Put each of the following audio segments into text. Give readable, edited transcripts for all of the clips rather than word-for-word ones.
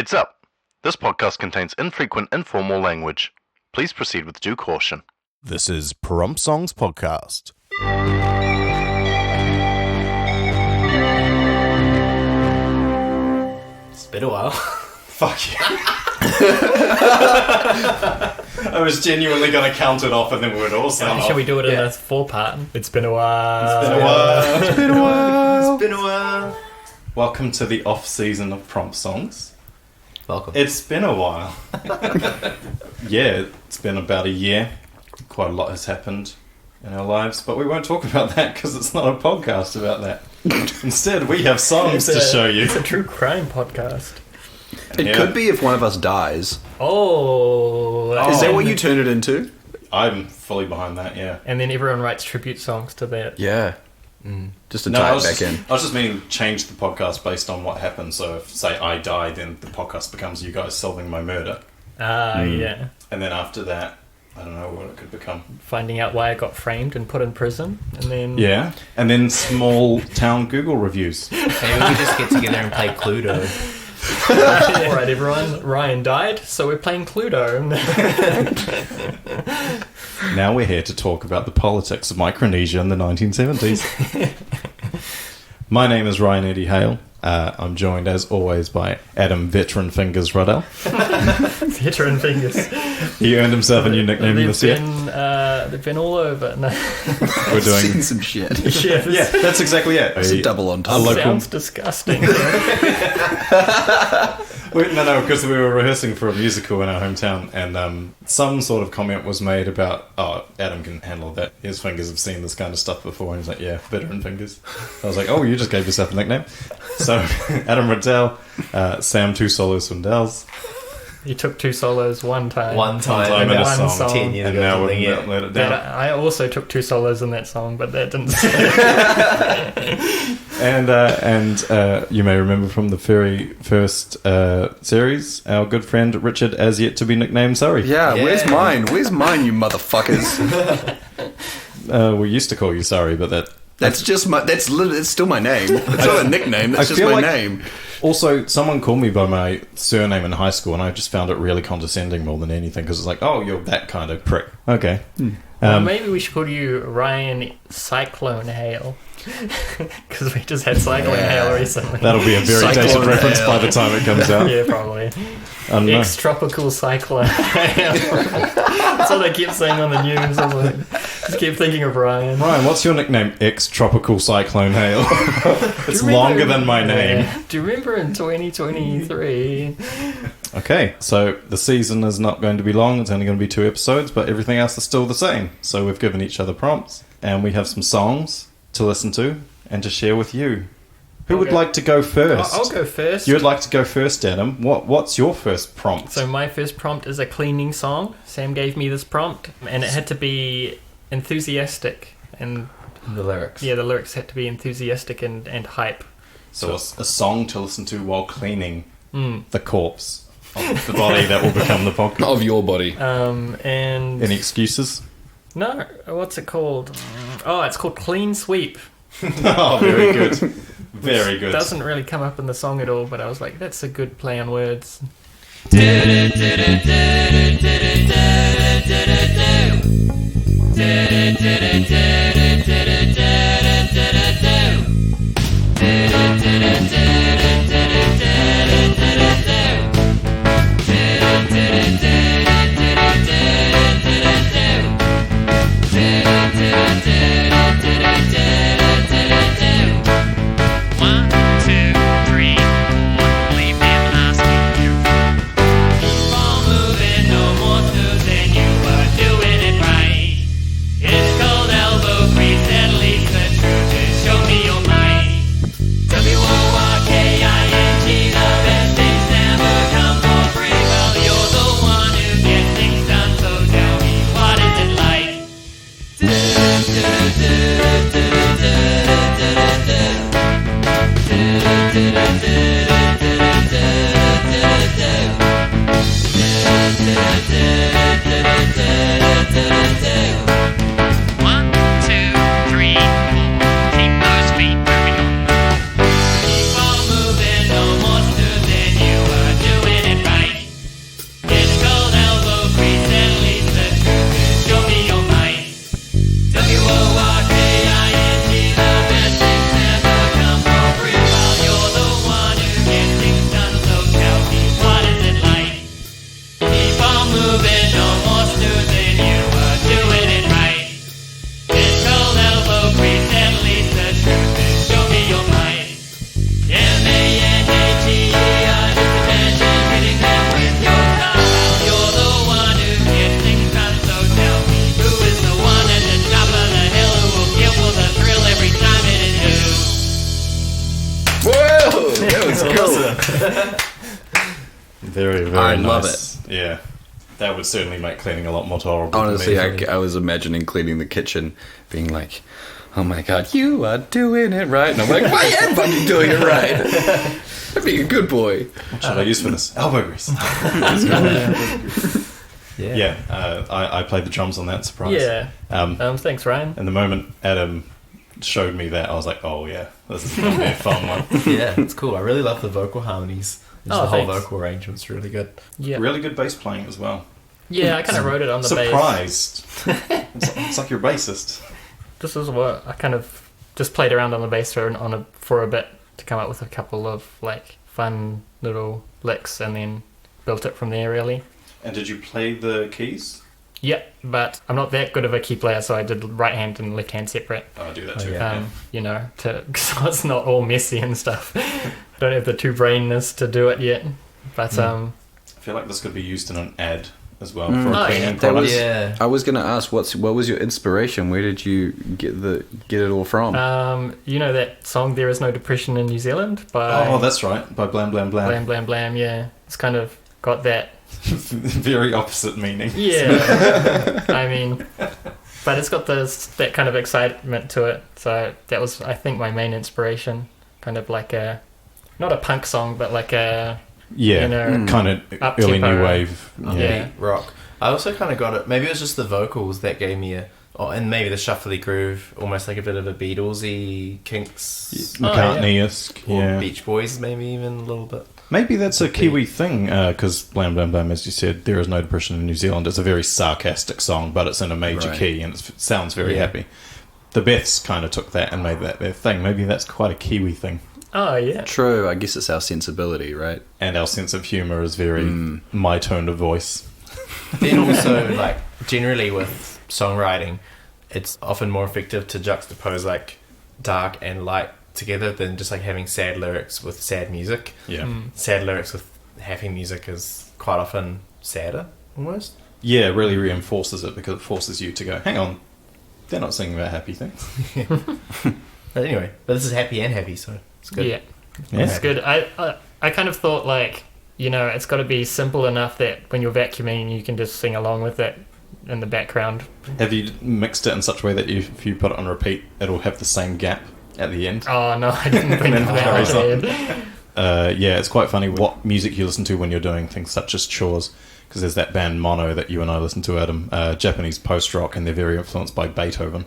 Heads up! This podcast contains infrequent informal language. Please proceed with due caution. This is Prompt Songs Podcast. It's been a while. Fuck you. I was genuinely going to count it off and then we would all sound off. Shall we do it in a 4-part? It's been a while. It's been a while. It's been a while. It's been a while. Welcome to the off season of Prompt Songs. Welcome. It's been a while. Yeah, it's been about a year. Quite a lot has happened in our lives, but we won't talk about that because it's not a podcast about that. Instead, we have songs to show you. It's a true crime podcast. It could be if one of us dies. Oh. Is that what you turned it into? I'm fully behind that, yeah. And then everyone writes tribute songs to that. Yeah. Just to tie it back in. I was just meaning change the podcast based on what happened. So if, say, I die, then the podcast becomes you guys solving my murder. Yeah. And then after that, I don't know what it could become. Finding out why I got framed and put in prison. And then... Yeah. And then small town Google reviews. Maybe we just get together and play Cluedo. Alright, everyone. Ryan died, so we're playing Cluedo. Now we're here to talk about the politics of Micronesia in the 1970s. My name is Ryan Eddie Hale. I'm joined, as always, by Adam Veteran Fingers Ruddell. Veteran Fingers. He earned himself a new nickname this year. They've been all over. No. We're doing... Seen some shit. Yeah, that's exactly it. It's a double on top. Sounds disgusting. No, because we were rehearsing for a musical in our hometown, and some sort of comment was made about, oh, Adam can handle that. His fingers have seen this kind of stuff before. And he's like, yeah, Veteran Fingers. I was like, oh, you just gave yourself a nickname. So, Adam Riddell, Sam Two Solos Swindells. You took 2 solos one time. One time in a one song. 10 years And ago. now Something, we'll let it down. I also took 2 solos in that song, but that didn't. And you may remember from the very first series, our good friend Richard, as yet to be nicknamed Surrey. Yeah, where's mine? Where's mine, you motherfuckers? We used to call you Surrey, but That's just my... That's still my name. It's not a nickname. That's I just feel my like- name. Also, someone called me by my surname in high school, and I just found it really condescending more than anything, because it's like, oh, you're that kind of prick. Okay. Maybe we should call you Ryan Cyclone Hale. Because we just had Cyclone Hale recently. That'll be a very dated Cyclone reference Hale. by the time it comes out. Yeah, probably. No. Ex-tropical cyclone. That's what I keep saying on the news. I was like, just keep thinking of Ryan. Ryan, what's your nickname? Ex-Tropical Cyclone Hale. It's longer than my name. Yeah. Do you remember in 2023? Okay, so the season is not going to be long. It's only going to be 2 episodes, but everything else is still the same. So we've given each other prompts, and we have some songs to listen to and to share with you. Who would like to go first? I'll go first. You would like to go first, Adam. What's your first prompt? So my first prompt is a cleaning song. Sam gave me this prompt, and it had to be enthusiastic. And The lyrics. yeah, the lyrics had to be enthusiastic and hype. So a song to listen to while cleaning Mm. the corpse of the body that will become the podcast. Of your body. And Any excuses? no, what's it called? Oh, it's called Clean Sweep. Oh, very good. Very good. Doesn't really come up in the song at all, but I was like, that's a good play on words. It's called elbow grease and Very, very I nice. love it. Yeah. That would certainly make cleaning a lot more tolerable. Honestly, for me. I was imagining cleaning the kitchen, being like, "Oh my god, you are doing it right," and I'm like, "I am fucking doing it right. I'm being a good boy." What should I use for this? Elbow grease. Yeah, I played the drums on that, surprise. Yeah. Thanks, Ryan. And the moment Adam showed me that, I was like, oh yeah, this is going to be a fun one. Yeah, it's cool. I really love the vocal harmonies. Just Oh, the whole thanks. vocal arrangement's really good. Yeah. Really good bass playing as well. Yeah, I kind of wrote it on the bass. Surprised. It's like you're a bassist. This is what I kind of just played around on the bass for a bit to come up with a couple of like fun little licks, and then built it from there really. And did you play the keys? Yeah, but I'm not that good of a key player, so I did right hand and left hand separate. Oh, I do that too. yeah. You know, so it's not all messy and stuff. I don't have the two brainness to do it yet, but I feel like this could be used in an ad as well for Oh, a yeah. cleaning That product. was- Yeah. I was gonna ask, what was your inspiration? Where did you get it all from? you know that song "There Is No Depression in New Zealand" by Oh, that's right. By Blam Blam Blam. Blam Blam Blam. Yeah, it's kind of got that. Very opposite meaning. Yeah, I mean, but it's got that kind of excitement to it. So that was, I think, my main inspiration. Kind of like not a punk song, but like a Yeah, you know, kind of up-tempo. early new wave. Yeah. Rock. I also kind of got it. Maybe it was just the vocals that gave me and maybe the shuffly groove, almost like a bit of a Beatlesy, Kinks, McCartney-esque. or Yeah. Beach Boys, maybe even a little bit. Maybe that's a Kiwi thing, because Blam Blam Blam, as you said, There Is No Depression in New Zealand. It's a very sarcastic song, but it's in a major Right. key, and it sounds very Yeah. happy. The Beths kind of took that and made that their thing. Maybe that's quite a Kiwi thing. Oh yeah. True, I guess it's our sensibility, right? And our sense of humour is very my tone of voice. Then also, like, generally with songwriting, it's often more effective to juxtapose, like, dark and light together than just, like, having sad lyrics with sad music. Yeah. Sad lyrics with happy music is quite often sadder, almost. Yeah, it really reinforces it because it forces you to go, hang on, they're not singing about happy things. But anyway, but this is happy and heavy, so it's good. Yeah, Yeah. it's good. I kind of thought, like, you know, it's got to be simple enough that when you're vacuuming, you can just sing along with it in the background. Have you mixed it in such a way that if you put it on repeat, it'll have the same gap at the end? Oh no, I didn't think of that. carries on. ahead. Yeah, it's quite funny what music you listen to when you're doing things such as chores. Because there's that band Mono that you and I listen to, Adam, Japanese post-rock, and they're very influenced by Beethoven.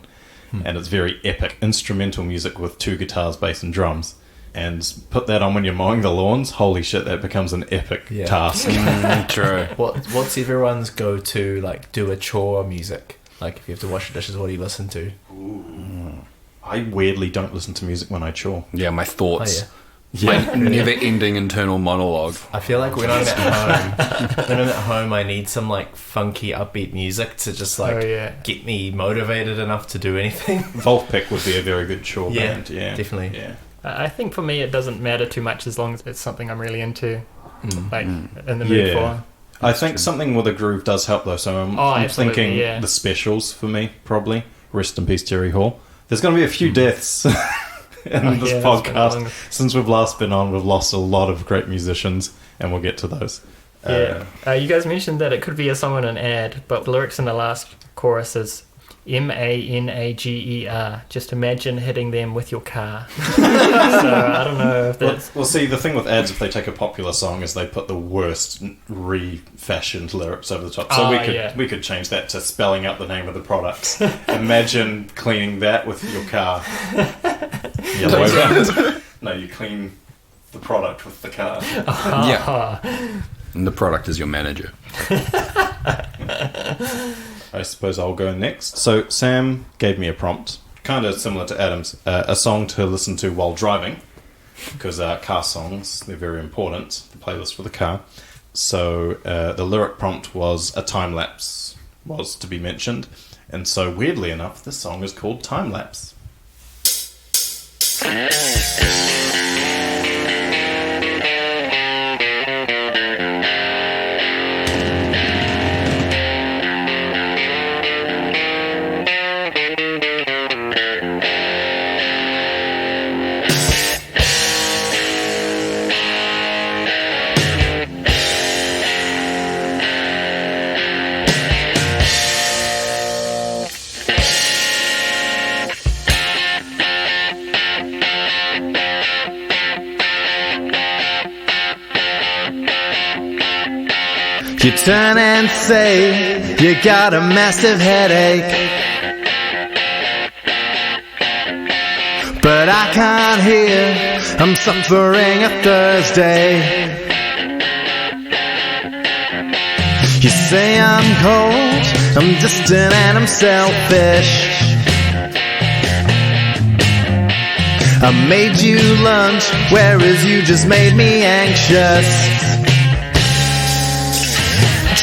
And it's very epic instrumental music with 2 guitars, bass, and drums. And put that on when you're mowing the lawns, holy shit, that becomes an epic Yeah. task. True. What's everyone's go-to, like, do a chore music? Like, if you have to wash the dishes, what do you listen to? I weirdly don't listen to music when I chore. Yeah, my thoughts. Oh, My never-ending internal monologue. I feel like when I'm at home, I need some, like, funky, upbeat music to just, like, Oh, yeah. get me motivated enough to do anything. Wolfpack would be a very good chore Yeah, band. Yeah, definitely. Yeah. I think for me, it doesn't matter too much as long as it's something I'm really into, like in the mood Yeah. for. I think something with a groove does help though. So I'm Absolutely, thinking yeah. the specials for me probably. Rest in peace, Terry Hall. There's going to be a few deaths in this yeah, that's been podcast. long. Since we've last been on, we've lost a lot of great musicians, and we'll get to those. Yeah. You guys mentioned that it could be a song in an ad, but the lyrics in the last chorus is MANAGER. Just imagine hitting them with your car. So I don't know if that's. Well, see, the thing with ads, if they take a popular song, is they put the worst refashioned lyrics over the top. So we could change that to spelling out the name of the products. Imagine cleaning that with your car. No, you clean the product with the car. Yeah. And the product is your manager. I suppose I'll go next. So Sam gave me a prompt, kind of similar to Adam's, a song to listen to while driving, because car songs, they're very important, the playlist for the car. So the lyric prompt was a time lapse was to be mentioned, and so weirdly enough, this song is called Time Lapse. You turn and say you got a massive headache, but I can't hear, I'm suffering a Thursday. You say I'm cold, I'm distant and I'm selfish. I made you lunch, whereas you just made me anxious.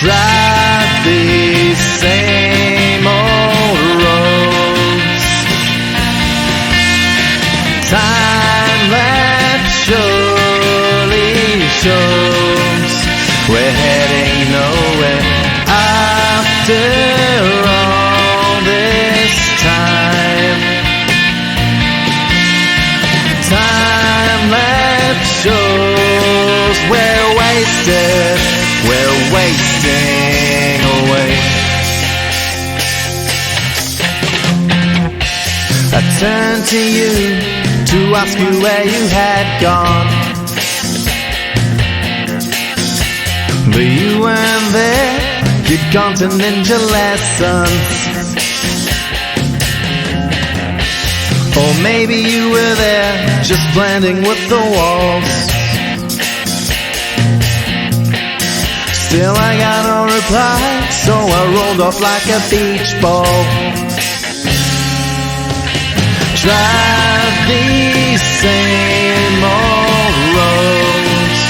Drive these same old roads. Time lapse surely shows we're heading nowhere after all this time. Time lapse shows we're wasted, we're wasting away. I turned to you to ask you where you had gone, but you weren't there, you'd gone to ninja lessons. Or maybe you were there, just blending with the walls. Still I got no reply, so I rolled off like a beach ball. Drive these same old roads.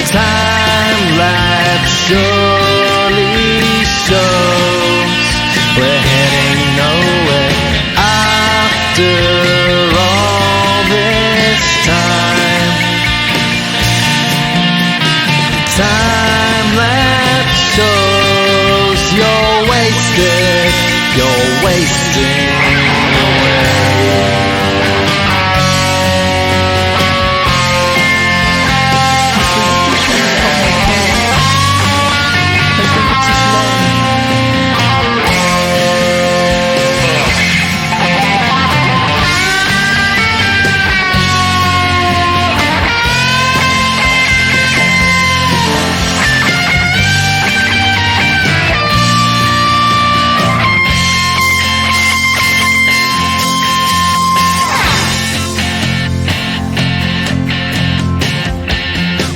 Time lapse surely shows we're heading nowhere after all this time. Time lapse shows you're wasted, you're wasting away.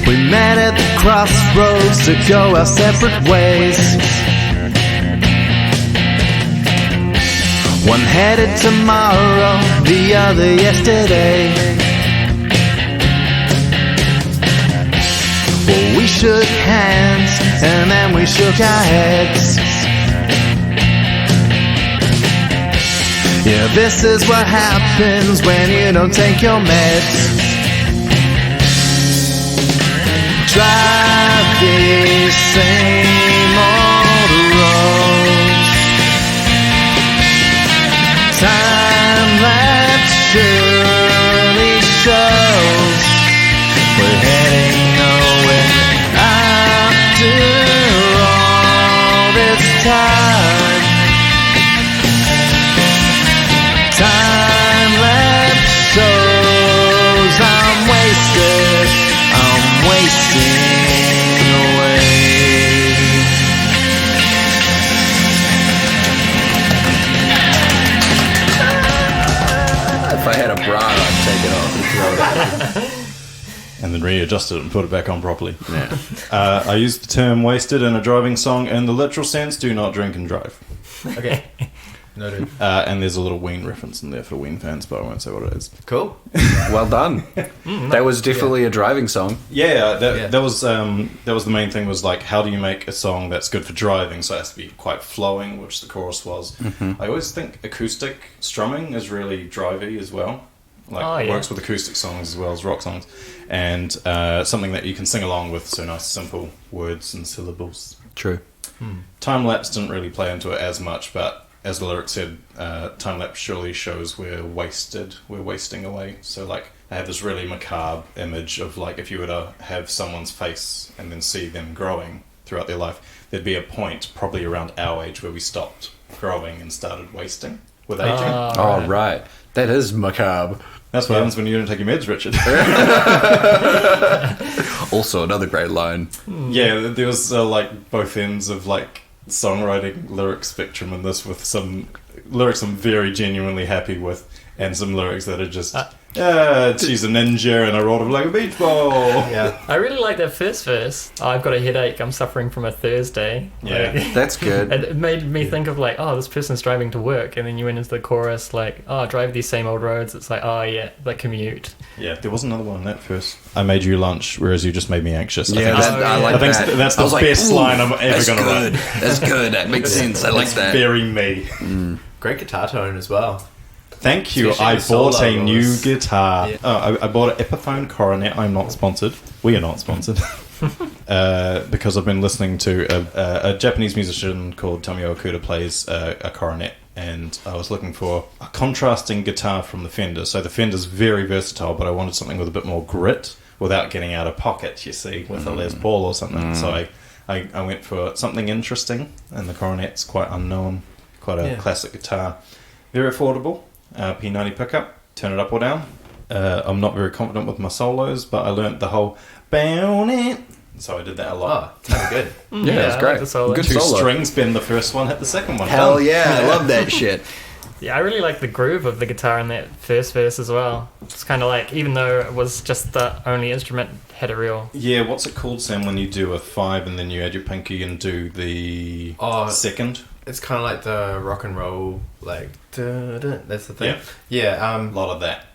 We met at the crossroads to go our separate ways. One headed tomorrow, the other yesterday. Well, we shook hands and then we shook our heads. Yeah, this is what happens when you don't take your meds. Drive these same old roads. Time lapse surely shows we're heading nowhere after all this time. Time lapse shows I'm wasted, I'm wasting away. If I had a bra, I'd take it off and throw it out. And then readjust it and put it back on properly. Yeah. I used the term wasted in a driving song in the literal sense, do not drink and drive. Okay. Noted. And there's a little Ween reference in there for Ween fans, but I won't say what it is. Cool. Well done. That was definitely a driving song. Yeah, that was the main thing, was like, how do you make a song that's good for driving? So it has to be quite flowing, which the chorus was. I always think acoustic strumming is really drivey as well. Like, it works with acoustic songs as well as rock songs. And something that you can sing along with, so nice simple words and syllables. True. Time lapse didn't really play into it as much, but as the lyric said, time lapse surely shows we're wasted, we're wasting away. So like, I have this really macabre image of like, if you were to have someone's face and then see them growing throughout their life, there'd be a point probably around our age where we stopped growing and started wasting with aging. Oh, right. That is macabre. That's what happens when you don't take your meds, Richard. Also, another great line. Yeah, there was like both ends of like songwriting lyric spectrum in this, with some lyrics I'm very genuinely happy with, and some lyrics that are just, she's a ninja and I rolled her like a beach ball. Yeah. I really like that first verse. I've got a headache. I'm suffering from a Thursday. Yeah. Like, That's good. it made me think of like, oh, this person's driving to work, and then you went into the chorus like, oh, drive these same old roads. It's like, oh yeah, the commute. Yeah, there was another one that first. I made you lunch, whereas you just made me anxious. Yeah, I like I think that. that's I the was like, best ooh, line I'm ever that's going to good. write. That's good. That makes sense. I like It's that. very me. Great guitar tone as well. Thank you. Especially I the solo bought a new roles. guitar. Yeah. Oh, I bought an Epiphone Coronet. I'm not sponsored. We are not sponsored. Because I've been listening to a Japanese musician called Tomio Okuda plays a coronet, and I was looking for a contrasting guitar from the Fender. So the Fender's very versatile, but I wanted something with a bit more grit without getting out of pocket, you see, with a Les Paul or something. So I went for something interesting, and the coronet's quite unknown, quite a classic guitar. Very affordable. P90 pickup, turn it up or down. I'm not very confident with my solos, but I learnt the whole Bene, so I did that a lot. Oh, sounds good. Yeah, that's I great. like the solo. Good Two solo. strings bend the first one, hit the second one. Hell Done. yeah, I love that shit. Yeah, I really like the groove of the guitar in that first verse as well. It's kind of like, even though it was just the only instrument, had a real... Yeah, what's it called, Sam, when you do a 5 and then you add your pinky and do the second? It's kind of like the rock and roll, like, dun, that's the thing. Yeah. Yeah, A lot of that.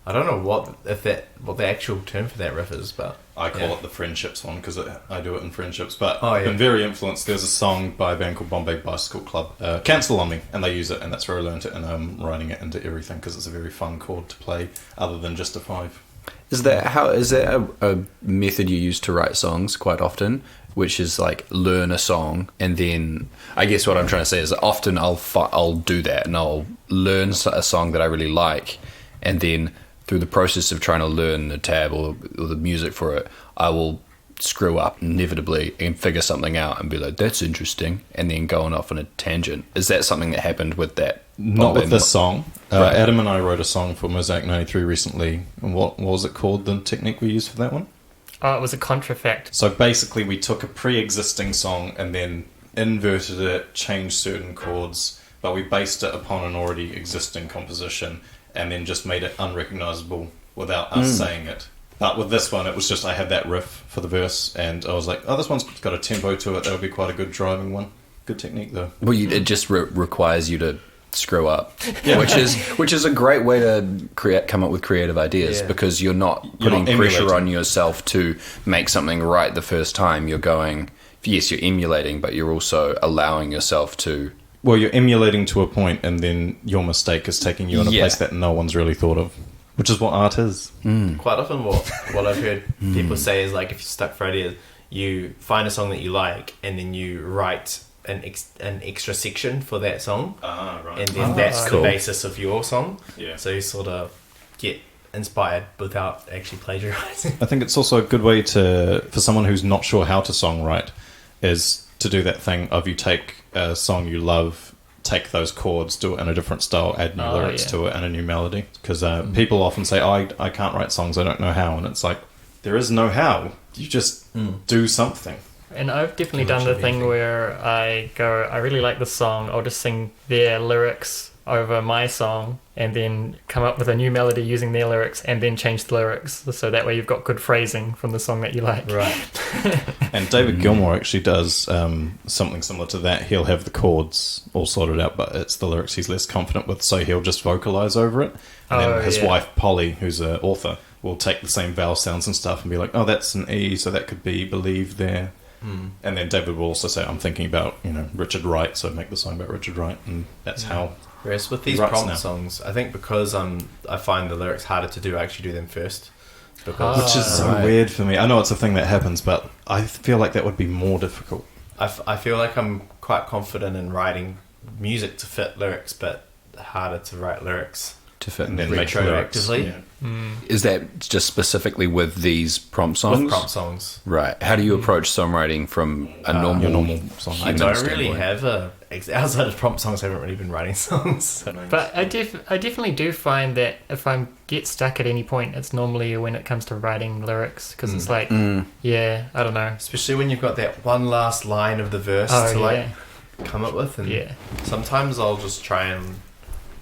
I don't know what the actual term for that riff is, but I call it the Friendships one because I do it in Friendships. But Oh, I've yeah. been very influenced. There's a song by a band called Bombay Bicycle Club, Cancel On Me, and they use it, and that's where I learned it, and I'm writing it into everything because it's a very fun chord to play other than just a 5. Is that a method you use to write songs quite often? Which is like learn a song, and then I guess what I'm trying to say is that often I'll do that, and I'll learn a song that I really like, and then through the process of trying to learn the tab or the music for it, I will screw up inevitably and figure something out and be like, that's interesting, and then going off on a tangent. Is that something that happened with that? Not with this song. Right. Adam and I wrote a song for Mosaic 93 recently. And what was it called, the technique we used for that one? Oh, it was a contrafact. So basically we took a pre-existing song and then inverted it, changed certain chords, but we based it upon an already existing composition and then just made it unrecognizable without us saying it. But with this one, it was just I had that riff for the verse, and I was like, oh, this one's got a tempo to it. That would be quite a good driving one. Good technique, though. Well, it just requires you to screw up, which is a great way to come up with creative ideas, because you're not putting pressure on yourself to make something right the first time. You're going, yes, you're emulating, but you're also allowing yourself to. Well, you're emulating to a point, and then your mistake is taking you in a place that no one's really thought of, which is what art is. quite often what I've heard people say is like, if you're stuck for ideas, you find a song that you like and then you write an extra section for that song, and then that's cool. the basis of your song. Yeah. So you sort of get inspired without actually plagiarizing. I think it's also a good way for someone who's not sure how to songwrite, is to do that thing of you take a song you love, take those chords, do it in a different style, add new lyrics to it and a new melody. Because people often say, I can't write songs, I don't know how. And it's like, there is no how. You just do something. And I've definitely done the thing where I go, I really like this song, I'll just sing their lyrics over my song and then come up with a new melody using their lyrics and then change the lyrics. So that way you've got good phrasing from the song that you like. Right. And David Gilmour actually does something similar to that. He'll have the chords all sorted out, but it's the lyrics he's less confident with, so he'll just vocalize over it. And then his wife, Polly, who's an author, will take the same vowel sounds and stuff and be like, oh, that's an E, so that could be believe there. And then David will also say, I'm thinking about, Richard Wright, so make the song about Richard Wright, and that's how. Whereas with these Writes prompt now. songs, I think because I find the lyrics harder to do, I actually do them first. Because Which is so weird for me. I know it's a thing that happens, but I feel like that would be more difficult. I feel like I'm quite confident in writing music to fit lyrics, but harder to write lyrics. to fit. and then make lyrics. Retroactively. Yeah. Is that just specifically with these prompt songs? With prompt songs. Right. How do you approach songwriting from a normal song. I human don't standpoint? really have outside of prompt songs, I haven't really been writing songs. So. But I definitely do find that if I get stuck at any point, it's normally when it comes to writing lyrics, because it's like, yeah, I don't know. Especially when you've got that one last line of the verse Oh, to like yeah. come up with. And Yeah. sometimes I'll just try and...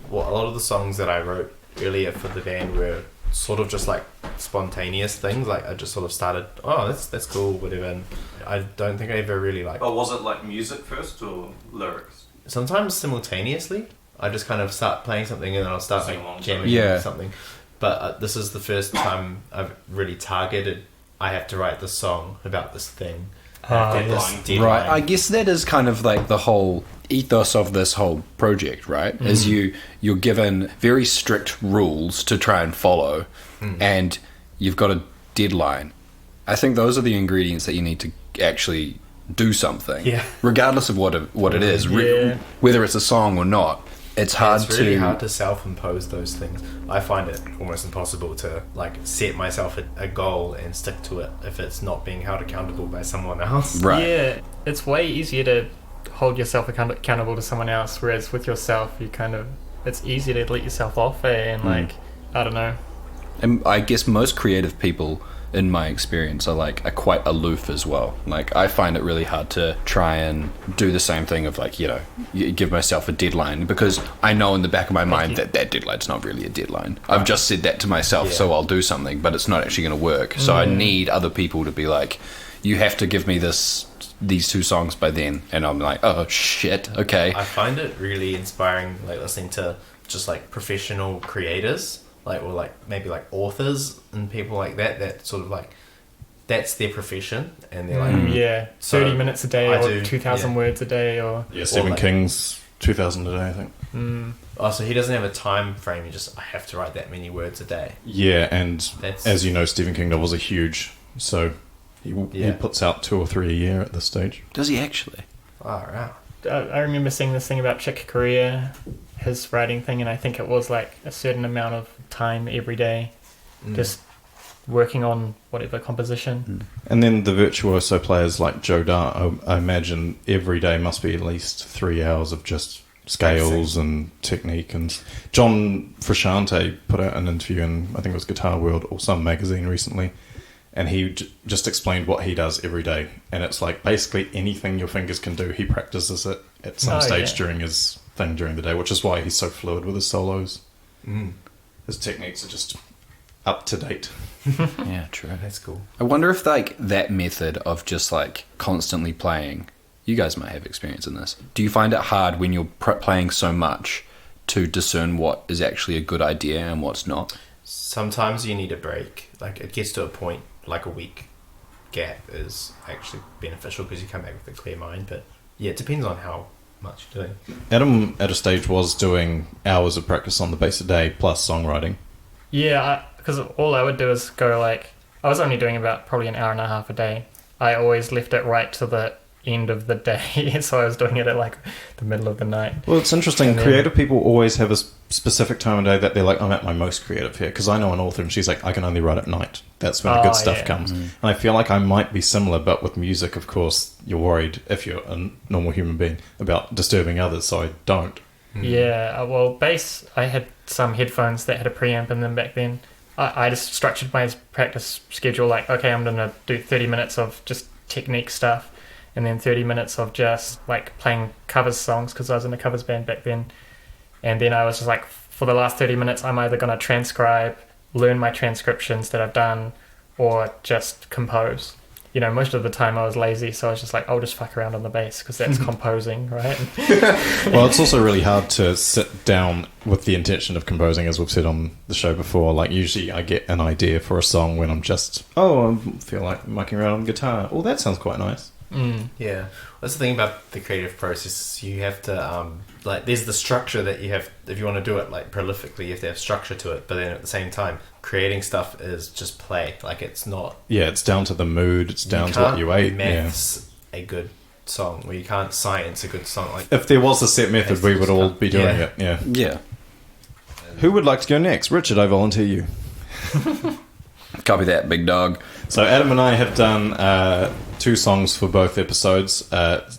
Well, a lot of the songs that I wrote earlier for the band were sort of just like spontaneous things. Like I just sort of started, oh, that's cool, whatever. And I don't think I ever really like... Oh, was it like music first or lyrics? Sometimes simultaneously. I just kind of start playing something and then I'll start Sing like along. jamming Yeah. something. But this is the first time I've really targeted, I have to write this song about this thing. Deadline. Right. I guess that is kind of like the whole ethos of this whole project, right? Is you're given very strict rules to try and follow, and you've got a deadline. I think those are the ingredients that you need to actually do something, Yeah. regardless of what it is, Yeah. whether it's a song or not. It's hard It's really to. hard to self-impose those things. I find it almost impossible to like set myself a goal and stick to it if it's not being held accountable by someone else. Right. Yeah, it's way easier to hold yourself accountable to someone else, whereas with yourself, it's easier to let yourself off, and like, I don't know. And I guess most creative people, in my experience, are quite aloof as well. Like, I find it really hard to try and do the same thing of like, you give myself a deadline, because I know in the back of my mind that deadline's not really a deadline. I've just said that to myself, so I'll do something, but it's not actually going to work. So I need other people to be like, you have to give me these 2 songs by then, and I'm like, oh shit, okay. I find it really inspiring, like listening to just like professional creators, like, or like maybe like authors and people like that sort of like, that's their profession, and they're like, Yeah, 30 minutes a day, I or do, 2,000 words a day, or Yeah, Stephen like- King's 2,000 a day, I think. oh, so he doesn't have a time frame. He just, I have to write that many words a day. Yeah, and That's- as you know, Stephen King novels are huge, so he puts out 2 or 3 a year at this stage. Does he actually? Far out. I remember seeing this thing about Chick Corea, his writing thing, and I think it was like a certain amount of time every day, just working on whatever composition. And then the virtuoso players like Joe Dart, I imagine every day must be at least 3 hours of just scales and technique. And John Frusciante put out an interview in, I think it was Guitar World or some magazine recently, and he just explained what he does every day. And it's like basically anything your fingers can do, he practices it at some stage during his thing during the day, which is why he's so fluid with his solos. His techniques are just up to date. Yeah, true. That's cool. I wonder if like that method of just like constantly playing, you guys might have experience in this. Do you find it hard when you're playing so much to discern what is actually a good idea and what's not? Sometimes you need a break. Like it gets to a point, like a week gap is actually beneficial because you come back with a clear mind. But yeah, it depends on how much you're doing. Adam at a stage was doing hours of practice on the bass a day plus songwriting. Yeah, because all I would do is go like, I was only doing about probably an hour and a half a day. I always left it right to the end of the day, so I was doing it at like the middle of the night. Well, it's interesting. And then- Creative people always have a specific time of day that they're like, I'm at my most creative here. Because I know an author and she's like, I can only write at night. That's when the good stuff comes. And I feel like I might be similar, but with music, of course, you're worried, if you're a normal human being, about disturbing others, so I don't. Yeah, well, bass, I had some headphones that had a preamp in them back then. I just structured my practice schedule like, okay, I'm going to do 30 minutes of just technique stuff, and then 30 minutes of just like playing covers songs, because I was in a covers band back then. And then I was just like, for the last 30 minutes, I'm either going to transcribe, learn my transcriptions that I've done, or just compose. You know, most of the time I was lazy, so I was just like, I'll just fuck around on the bass, because that's composing, right? Well, it's also really hard to sit down with the intention of composing, as we've said on the show before. Like, usually I get an idea for a song when I'm just, I feel like mucking around on guitar. Oh, that sounds quite nice. Yeah, that's the thing about the creative process. You have to like, there's the structure that you have. If you want to do it like prolifically, you have to have structure to it. But then at the same time, creating stuff is just play. Like, it's not. Yeah, it's down to the mood. It's down to what you ate. Maths a good song, or you can't science a good song. Like, If there was a set method, we would all be doing it. Yeah. Yeah. Who would like to go next? Richard, I volunteer you. Copy that, big dog. So Adam and I have done 2 songs for both episodes.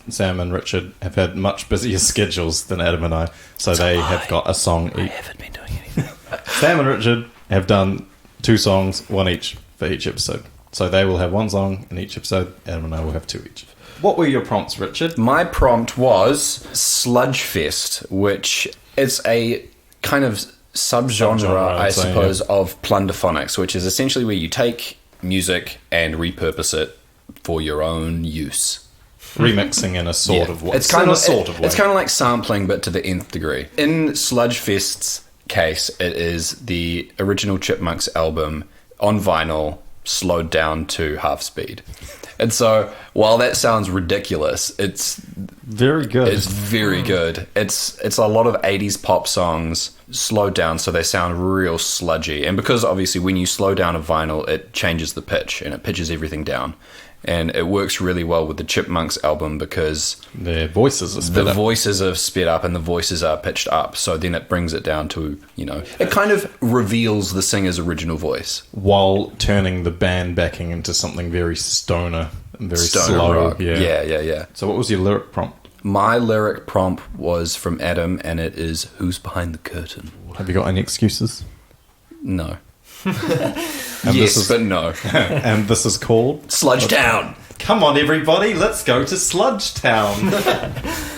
Sam and Richard have had much busier schedules than Adam and I, so they have got a song each. I haven't been doing anything. Sam and Richard have done 2 songs, 1 each for each episode. So they will have 1 song in each episode. Adam and I will have 2 each. What were your prompts, Richard? My prompt was Sludgefest, which is a kind of subgenre, I suppose, of plunderphonics, which is essentially where you take music and repurpose it for your own use. Remixing in a sort of way. It's kind of like sampling, but to the nth degree. In Sludgefest's case, it is the original Chipmunks album on vinyl, slowed down to half speed. And so, while that sounds ridiculous, it's very good. It's very good. It's a lot of 80s pop songs slowed down so they sound real sludgy. And because obviously when you slow down a vinyl, it changes the pitch and it pitches everything down. And it works really well with the Chipmunks album because their voices are sped up. The voices are sped up and the voices are pitched up. So then it brings it down to, it kind of reveals the singer's original voice. While turning the band backing into something very stoner and very slow. Rock. Yeah. So what was your lyric prompt? My lyric prompt was from Adam and it is, "Who's behind the curtain?" Have you got any excuses? No. And yes, but no. And this is called Sludgetown. Come on, everybody, let's go to Sludgetown.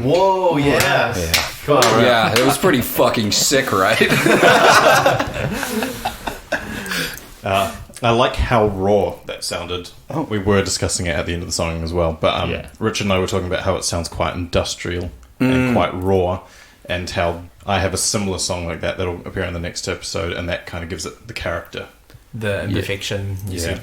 Whoa, yeah. Yeah, it was pretty fucking sick, right? I like how raw that sounded. We were discussing it at the end of the song as well, but Richard and I were talking about how it sounds quite industrial and quite raw, and how I have a similar song like that that'll appear in the next episode, and that kind of gives it the character. The imperfection. Yeah.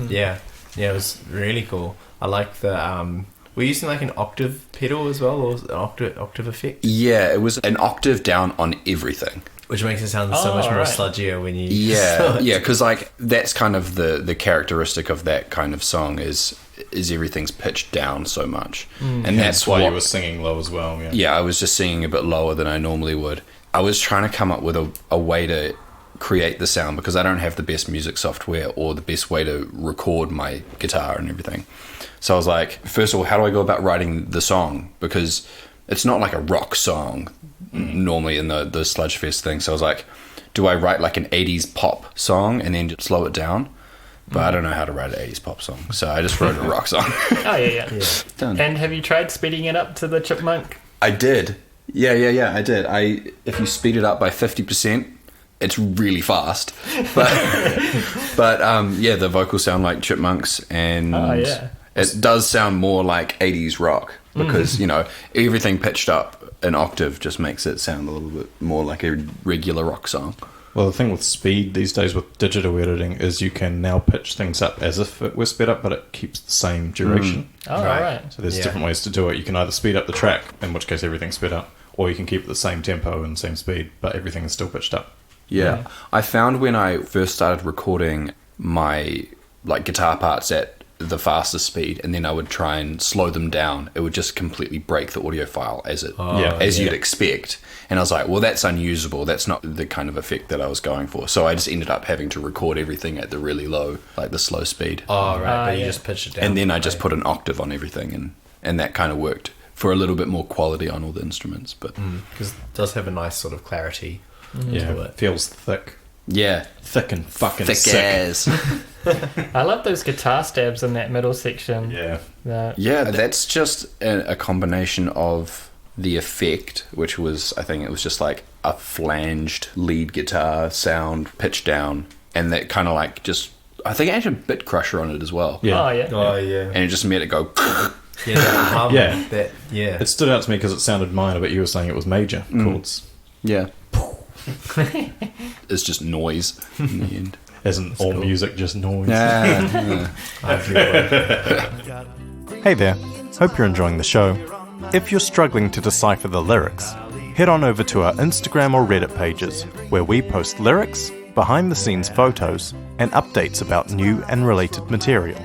Yeah, it was really cool. I like the... We're using like an octave pedal as well, or an octave effect? Yeah, it was an octave down on everything. Which makes it sound so much more sludgier when you... Yeah, because like that's kind of the characteristic of that kind of song is everything's pitched down so much. And that's why you were singing low as well. Yeah, I was just singing a bit lower than I normally would. I was trying to come up with a way to create the sound because I don't have the best music software or the best way to record my guitar and everything. So I was like, first of all, how do I go about writing the song? Because it's not like a rock song normally in the Sludgefest thing. So I was like, do I write like an 80s pop song and then just slow it down? But I don't know how to write an 80s pop song. So I just wrote a rock song. Oh, yeah. Done. And have you tried speeding it up to the chipmunk? I did. Yeah, I did. If you speed it up by 50%, it's really fast. But the vocals sound like chipmunks, and it does sound more like 80s rock because, everything pitched up an octave just makes it sound a little bit more like a regular rock song. Well, the thing with speed these days with digital editing is you can now pitch things up as if it were sped up, but it keeps the same duration. Oh, right. So there's different ways to do it. You can either speed up the track, in which case everything's sped up, or you can keep it the same tempo and same speed, but everything is still pitched up. Yeah. I found when I first started recording my guitar parts at the fastest speed, and then I would try and slow them down, it would just completely break the audio file as you'd expect. And I was like, well, that's unusable. That's not the kind of effect that I was going for. So I just ended up having to record everything at the really low, like the slow speed. Oh, right. But you just pitched it down. And then I just put an octave on everything, and that kind of worked for a little bit more quality on all the instruments. But because it does have a nice sort of clarity to it. Feels thick. Yeah. Thick and fucking thick sick. as. I love those guitar stabs in that middle section. Yeah. That's just a combination of the effect, which was, I think it was just like a flanged lead guitar sound pitched down, and that kind of like just, I think it had a bit crusher on it as well. Yeah. Oh, yeah. And it just made it go. It stood out to me because it sounded minor, but you were saying it was major chords. Yeah. It's just noise in the end. Isn't all music just noise? Hey there, hope you're enjoying the show. If you're struggling to decipher the lyrics, head on over to our Instagram or Reddit pages, where we post lyrics, behind-the-scenes photos, and updates about new and related material.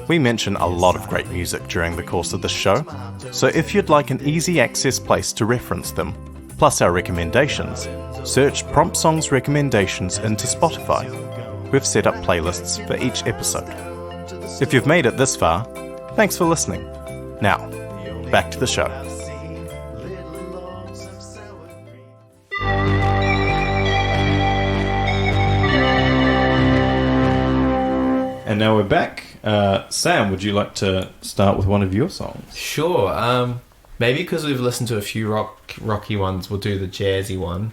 We mention a lot of great music during the course of this show, so if you'd like an easy access place to reference them, plus our recommendations, search Prompt Songs Recommendations into Spotify. We've set up playlists for each episode. If you've made it this far, thanks for listening. Now, back to the show. And now we're back. Sam, would you like to start with one of your songs? Sure. Maybe because we've listened to a few rocky ones, we'll do the jazzy one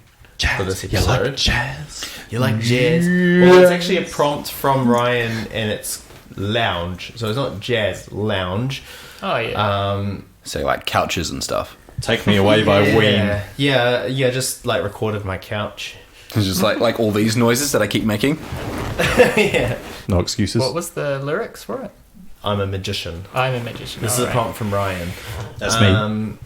for this episode. You like jazz? You like jazz? Well, it's actually a prompt from Ryan, and it's lounge. So it's not jazz, lounge. Oh, yeah. So like couches and stuff. Take Me Away by Ween. Yeah, just like recorded my couch. It's just like all these noises that I keep making. Yeah. No excuses. What was the lyrics for it? I'm a magician. I'm a magician. This is a prompt from Ryan. That's me.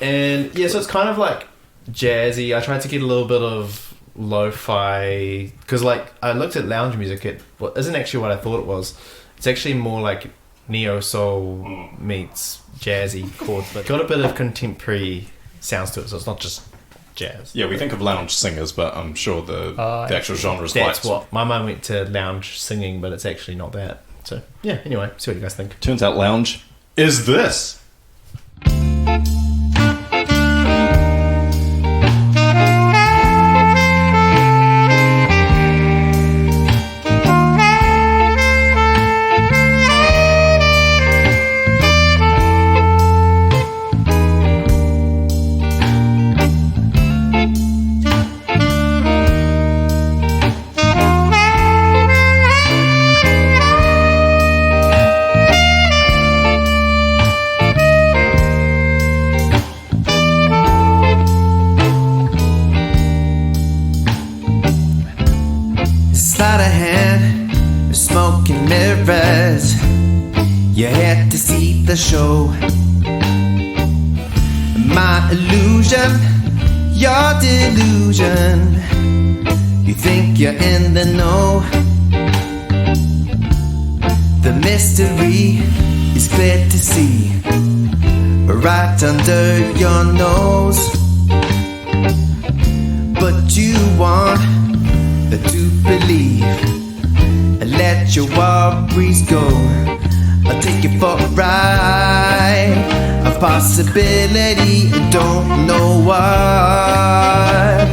And yeah, so it's kind of like jazzy. I tried to get a little bit of lo-fi because like I looked at lounge music. It isn't actually what I thought it was. It's actually more like neo soul meets jazzy chords, but got a bit of contemporary sounds to it. So it's not just jazz. Yeah, we think of lounge singers, but I'm sure the actual genre is That's quite... what my mind went to, lounge singing, but it's actually not that. So yeah, anyway, see what you guys think. Turns out lounge is this. show. My illusion, your delusion. You think you're in the know. The mystery is clear to see, right under your nose. But you want to believe. Let your worries go. I'll take you for a ride. A possibility, don't know what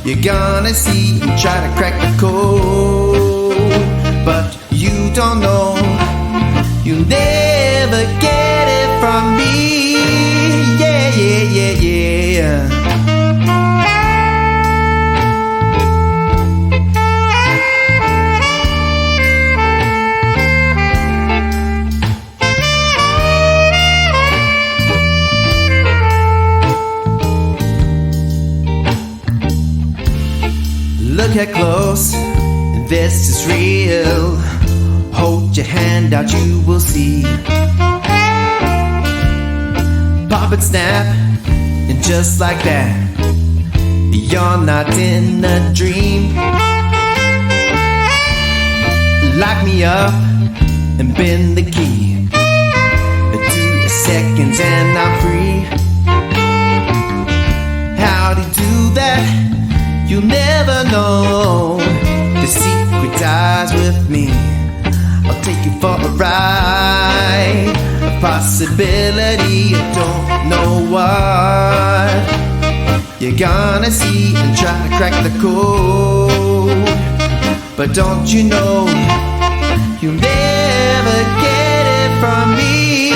you're gonna see and try to crack the code. But you don't know, you'll never get it from me. Yeah, yeah, yeah, yeah. Look at close, this is real. Hold your hand out, you will see. Pop and snap, and just like that, you're not in a dream. Lock me up and bend the key. 2 seconds and I'm free. How'd he do that? You'll never know. The secret dies with me. I'll take you for a ride. A possibility, I don't know what you're gonna see and try to crack the code. But don't you know, you'll never get it from me.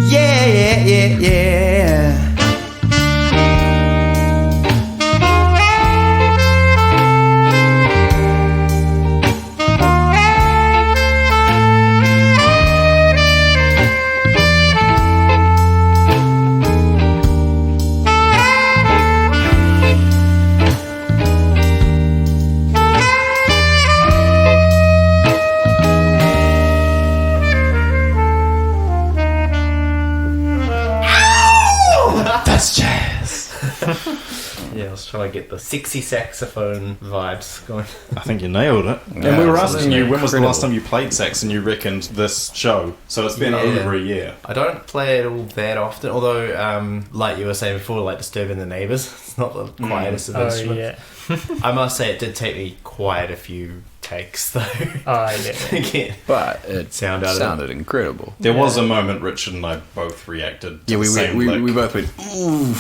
Yeah, yeah, yeah, yeah. Yeah, I was trying to get the sexy saxophone vibes going. I think you nailed it. Yeah, and we were absolutely. asking you, when was the last Incredible. time you played sax, and you reckoned this show. So it's been Yeah. over a year. I don't play it all that often, although, like you were saying before, like disturbing the neighbours. It's not the quietest of Oh instruments. yeah. I must say, it did take me quite a few takes, though, Oh yeah. to get But it sound out of it. sounded incredible. There was a moment Richard and I both reacted to Yeah, the same lick. we both went, ooh.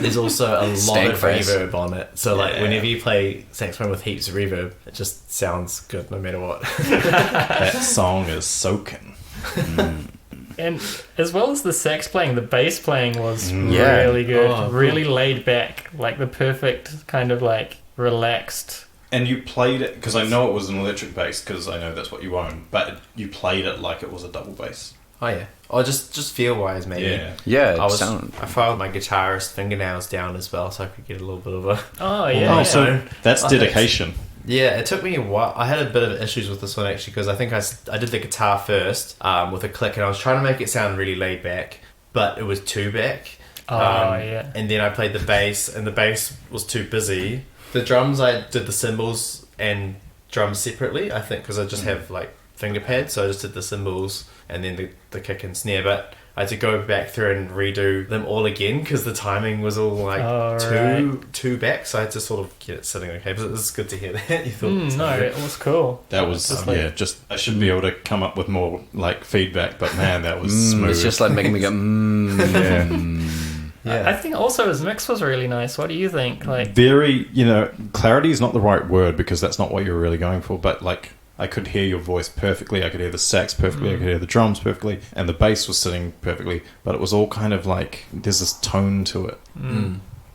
There's also a lot Stank of face. reverb on it, so like Yeah. whenever you play saxophone with heaps of reverb, it just sounds good no matter what. That song is soaking. And as well as the sax playing, the bass playing was Yeah. really good. Oh, really laid back, like the perfect kind of like relaxed. And you played it, because I know it was an electric bass, because I know that's what you own, but you played it like it was a double bass. Oh yeah, or just feel wise maybe. Yeah. Yeah, I it filed my guitarist fingernails down as well, so I could get a little bit of a. Oh yeah. Oh, yeah. so that's Oh, dedication. Yeah, it took me a while. I had a bit of issues with this one actually, because I think I did the guitar first with a click, and I was trying to make it sound really laid back, but it was too back. Oh yeah. And then I played the bass, and the bass was too busy. The drums, I did the cymbals and drums separately, I think, because I just have like finger pads, so I just did the cymbals and then the kick and snare, but I had to go back through and redo them all again because the timing was all like too back, so I had to sort of get it sitting okay. But it's good to hear that. You thought No, it was cool. That was, Just like- just, I should be able to come up with more, like, feedback, but man, that was smooth. It's just like making me go, Yeah. I think also his mix was really nice. What do you think? Like, Very, clarity is not the right word, because that's not what you were really going for, but, like, I could hear your voice perfectly, I could hear the sax perfectly, I could hear the drums perfectly, and the bass was sitting perfectly, but it was all kind of like, there's this tone to it.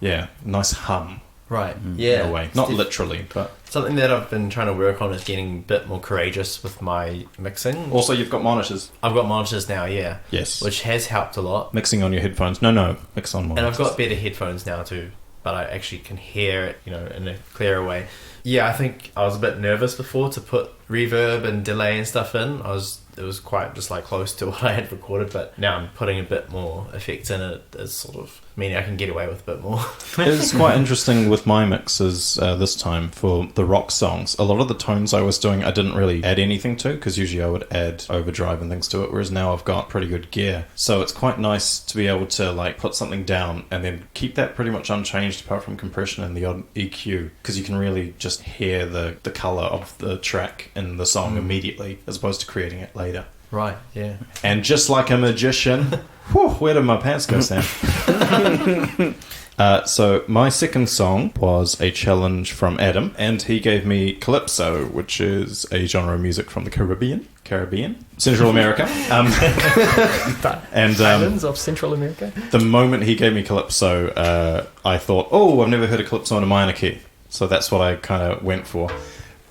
Yeah, nice hum, Right. in Yeah. a way. Not literally, but... Something that I've been trying to work on is getting a bit more courageous with my mixing. Also, you've got monitors. I've got monitors now, yeah. Yes. Which has helped a lot. Mixing on your headphones. No, mix on monitors. And I've got better headphones now too, but I actually can hear it, in a clearer way. Yeah, I think I was a bit nervous before to put reverb and delay and stuff in. I was it was quite just like close to what I had recorded, but now I'm putting a bit more effects in it. It's sort of meaning I can get away with a bit more. It's quite interesting with my mixes this time for the rock songs. A lot of the tones I was doing, I didn't really add anything to, because usually I would add overdrive and things to it, whereas now I've got pretty good gear. So it's quite nice to be able to like put something down and then keep that pretty much unchanged apart from compression and the odd EQ, because you can really just hear the colour of the track in the song immediately, as opposed to creating it later. Right, yeah. And just like a magician, whew, where did my pants go, Sam? So my second song was a challenge from Adam, and he gave me calypso, which is a genre of music from the Caribbean, Central America. And Islands of Central America. the moment he gave me calypso, I thought, oh, I've never heard a calypso in a minor key. So that's what I kind of went for.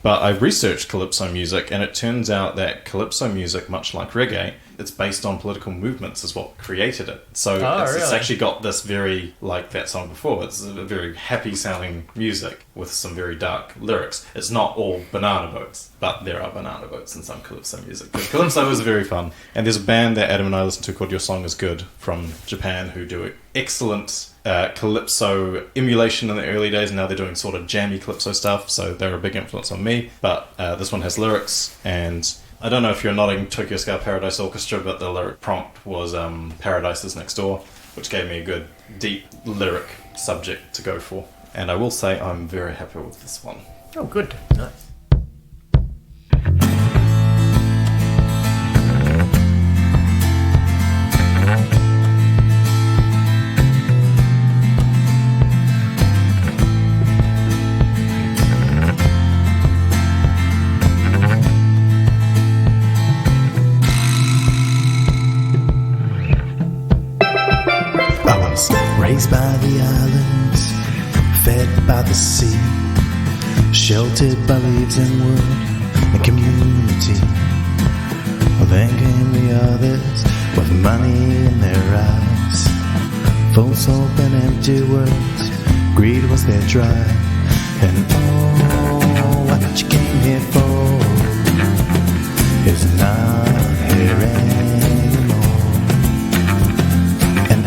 But I researched calypso music, and it turns out that calypso music, much like reggae, it's based on political movements is what created it. So it's actually got this very, like that song before, it's a very happy sounding music with some very dark lyrics. It's not all banana boats, but there are banana boats in some calypso music. But calypso is very fun. And there's a band that Adam and I listen to called Your Song Is Good from Japan who do excellent calypso emulation in the early days, and now they're doing sort of jammy calypso stuff, so they're a big influence on me. But this one has lyrics, and I don't know if you're nodding Tokyo Ska Paradise Orchestra, but the lyric prompt was Paradise is Next Door, which gave me a good deep lyric subject to go for, and I will say I'm very happy with this one. Oh, good. Nice. Raised by the islands, fed by the sea, sheltered by leaves and wood and community. Well, then came the others with money in their eyes, false hope and empty words, greed was their drive. And oh, what you came here for is not here anymore. And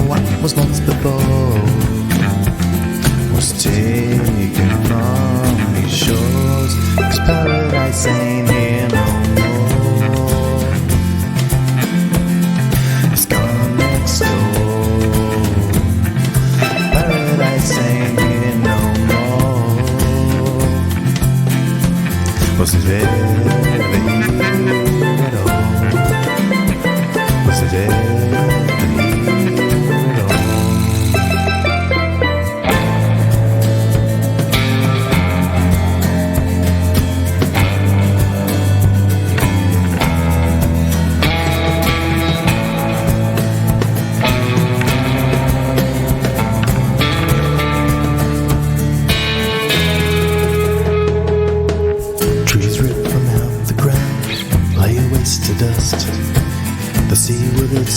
what was once the boat was taken from these shores, 'cause paradise ain't here no more. It's gone next door. Paradise ain't here no more. Was it ever here at all? Was it ever here?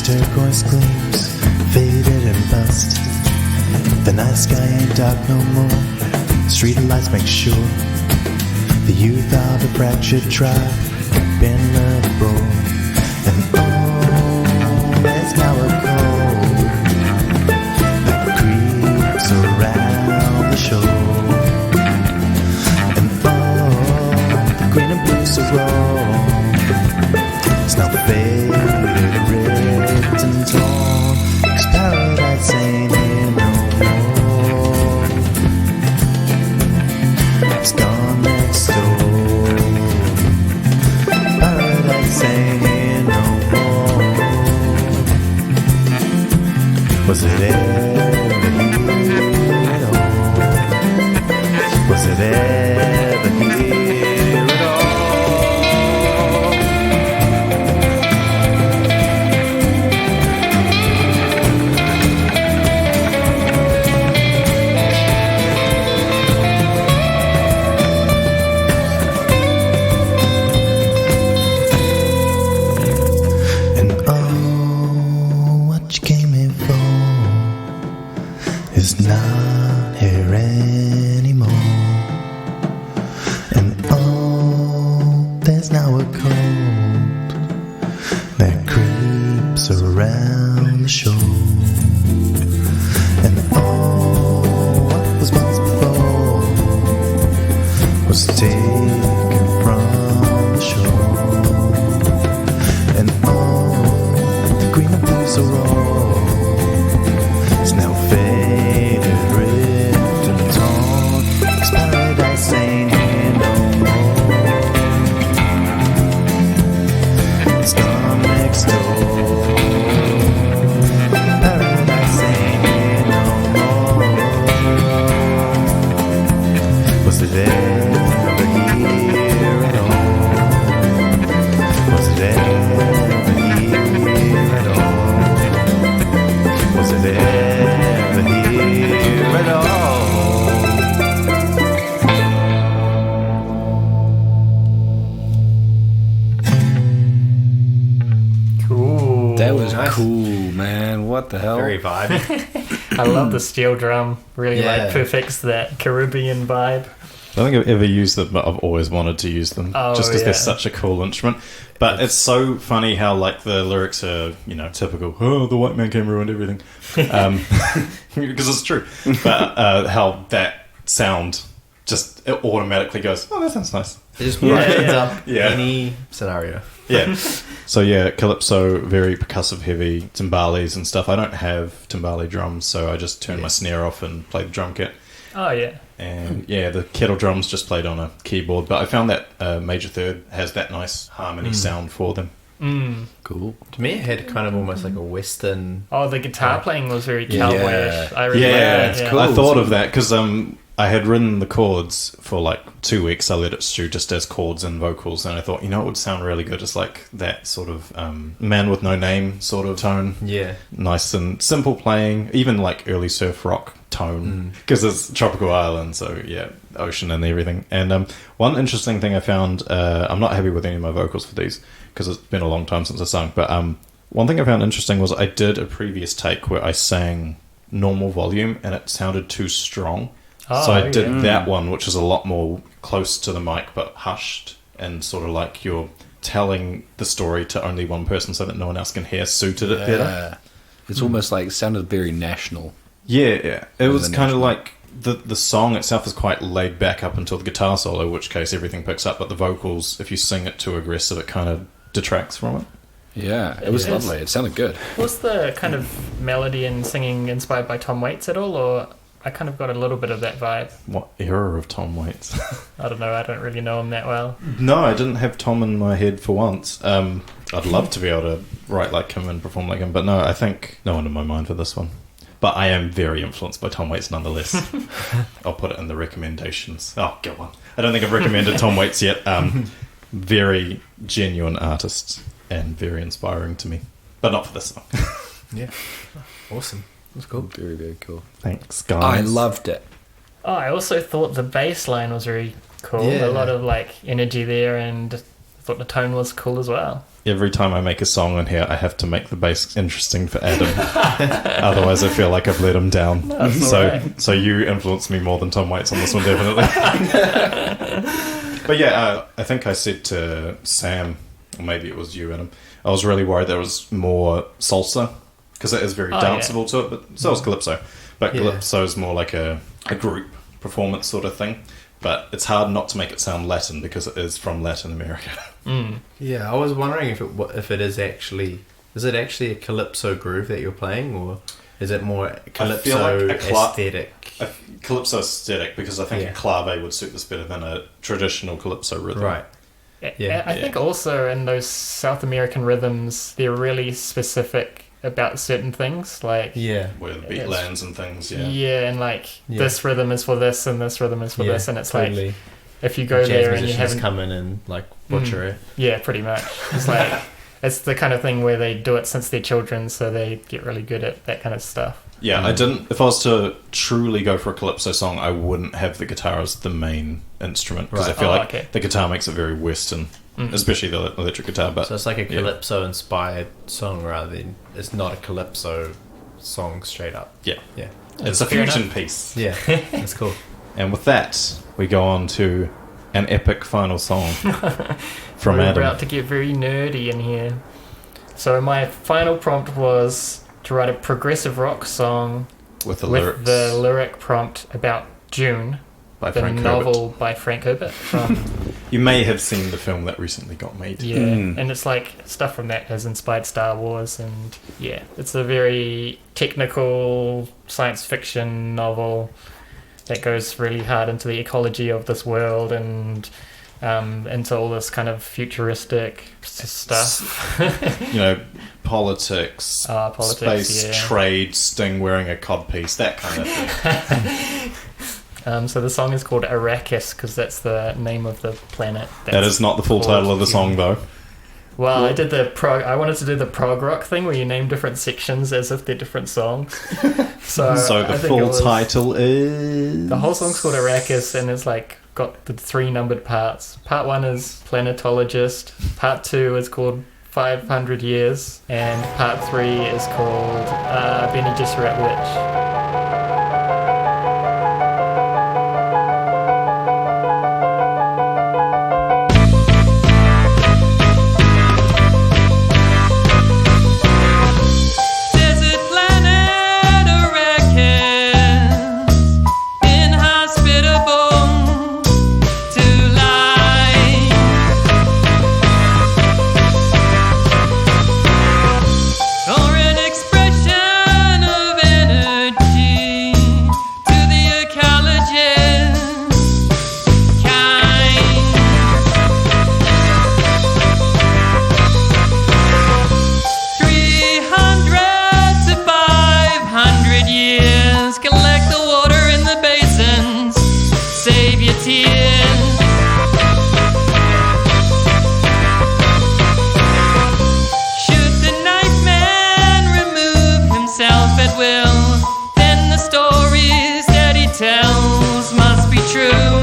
Turquoise gleams, faded and bust. The night sky ain't dark no more. Street lights make sure the youth of a fractured tribe been abroad. And oh, there's now a cold that creeps around the shore. And oh, the green and blues are raw. It's now faded and torn, 'cause paradise ain't here no more. It's gone next door. Paradise ain't here no more. Was it ever here at all? Was it ever here at all? Not here anymore. And oh, there's now a cold around the shore. And all what was once before was taken from the shore. And all the green and blues are all is now faded, ripped and torn. It's paradise ain't here no more. It's gone next door. Paradise ain't here no more. Was it ever here at all? Was it ever here at all? Was it ever here at all? Cool. That was Nice. cool, man. What the hell? Very vibey. I love the steel drum. Really Yeah. like perfects that Caribbean vibe. I don't think I've ever used them, but I've always wanted to use them. Oh, just because yeah. they're such a cool instrument. But it's so funny how, like, the lyrics are, typical, oh, the white man came and ruined everything. Because it's true. But how that sound just it automatically goes, oh, that sounds nice. It just Yeah, brightens yeah. up Yeah. any scenario. Yeah. So, yeah, calypso, very percussive heavy, timbales and stuff. I don't have timbale drums, so I just turn my snare off and play the drum kit. Oh, yeah. And yeah, the kettle drums just played on a keyboard, but I found that major third has that nice harmony sound for them. Mm. Cool. To me, it had kind of almost like a Western. Oh, the guitar playing was very Yeah. cowboyish. I really Yeah, like that. it's Yeah. cool. I thought of that because I had written the chords for like 2 weeks. I let it stew just as chords and vocals, and I thought, it would sound really good as like that sort of man with no name sort of tone. Yeah. Nice and simple playing, even like early surf rock tone because it's tropical island, so yeah, ocean and everything. And one interesting thing I found, I'm not happy with any of my vocals for these because it's been a long time since I sung, but one thing I found interesting was I did a previous take where I sang normal volume and it sounded too strong. Oh, So I did yeah. that one, which is a lot more close to the mic but hushed, and sort of like you're telling the story to only one person so that no one else can hear, suited it better. Yeah. It's almost like it sounded very national. Yeah. It was than kind of national. like the song itself is quite laid back up until the guitar solo, which case everything picks up, but the vocals, if you sing it too aggressive, it kind of detracts from it. Yeah, it was Yeah. lovely. It sounded good. Was the kind of melody and singing inspired by Tom Waits at all, or I kind of got a little bit of that vibe? What era of Tom Waits? I don't know. I don't really know him that well. No, I didn't have Tom in my head for once. I'd love to be able to write like him and perform like him, but no, I think no one in my mind for this one. But I am very influenced by Tom Waits nonetheless. I'll put it in the recommendations. Oh, go on. I don't think I've recommended Tom Waits yet. Very genuine artist and very inspiring to me. But not for this song. Yeah. Awesome. That's cool. Very, very cool. Thanks, guys. I loved it. Oh, I also thought the bass line was very cool. Yeah. A lot of like energy there, and I thought the tone was cool as well. Every time I make a song on here, I have to make the bass interesting for Adam. Otherwise, I feel like I've let him down. That's So, alright. so you influenced me more than Tom Waits on this one, definitely. But yeah, I think I said to Sam, or maybe it was you, Adam, I was really worried there was more salsa, because it is very Oh, danceable to it, but so is calypso. But Yeah. calypso is more like a group performance sort of thing. But it's hard not to make it sound Latin because it is from Latin America. Mm. Yeah, I was wondering if it is actually a calypso groove that you're playing, or is it more calypso like aesthetic? A calypso aesthetic, because I think Yeah. a clave would suit this better than a traditional calypso rhythm. Right. Yeah. I think also in those South American rhythms, they're really specific about certain things. Like, Yeah. Where the beat Yes. lands and things, yeah. yeah, and like Yeah. this rhythm is for this and this rhythm is for this, and it's like totally. if you go Jazz there and you musicians haven't, come in and like butcher it. yeah, pretty much. It's like it's the kind of thing where they do it since they're children, so they get really good at that kind of stuff. Yeah, I didn't. If I was to truly go for a calypso song, I wouldn't have the guitar as the main instrument because Right. I feel Oh, like okay. the guitar makes it very Western, especially the electric guitar. But So it's like a yeah. calypso inspired song rather than it's not a calypso song straight up. yeah, Yeah. it's a Fair fusion enough. piece. Yeah. That's cool. And with that, we go on to an epic final song from We're Adam. about to get very nerdy in here. So my final prompt was to write a progressive rock song With the with lyrics the lyric prompt about Dune, by the Frank novel Herbert. by Frank Herbert. From, You may have seen the film that recently got made. yeah, and it's like stuff from that has inspired Star Wars, and yeah, it's a very technical science fiction novel that goes really hard into the ecology of this world and into all this kind of futuristic stuff. You know, politics, Politics, space, yeah. trade, Sting wearing a codpiece, that kind of thing. So the song is called Arrakis because that's the name of the planet. That is not the full title of the song, though. Well, I did I wanted to do the prog rock thing where you name different sections as if they're different songs. So So the I think full it was- title is... The whole song's called Arrakis, and it's like got the 3 numbered parts. Part 1 is Planetologist. Part 2 is called 500 Years, and Part 3 is called Bene Gesserit Witch. Desert planet Arrakis, inhospitable to life. Or an expression of energy to the ecologist kind. 300 to 500 years, collect the water in the basins, save your tears. Should the nightman remove himself at will, then the stories that he tells must be true.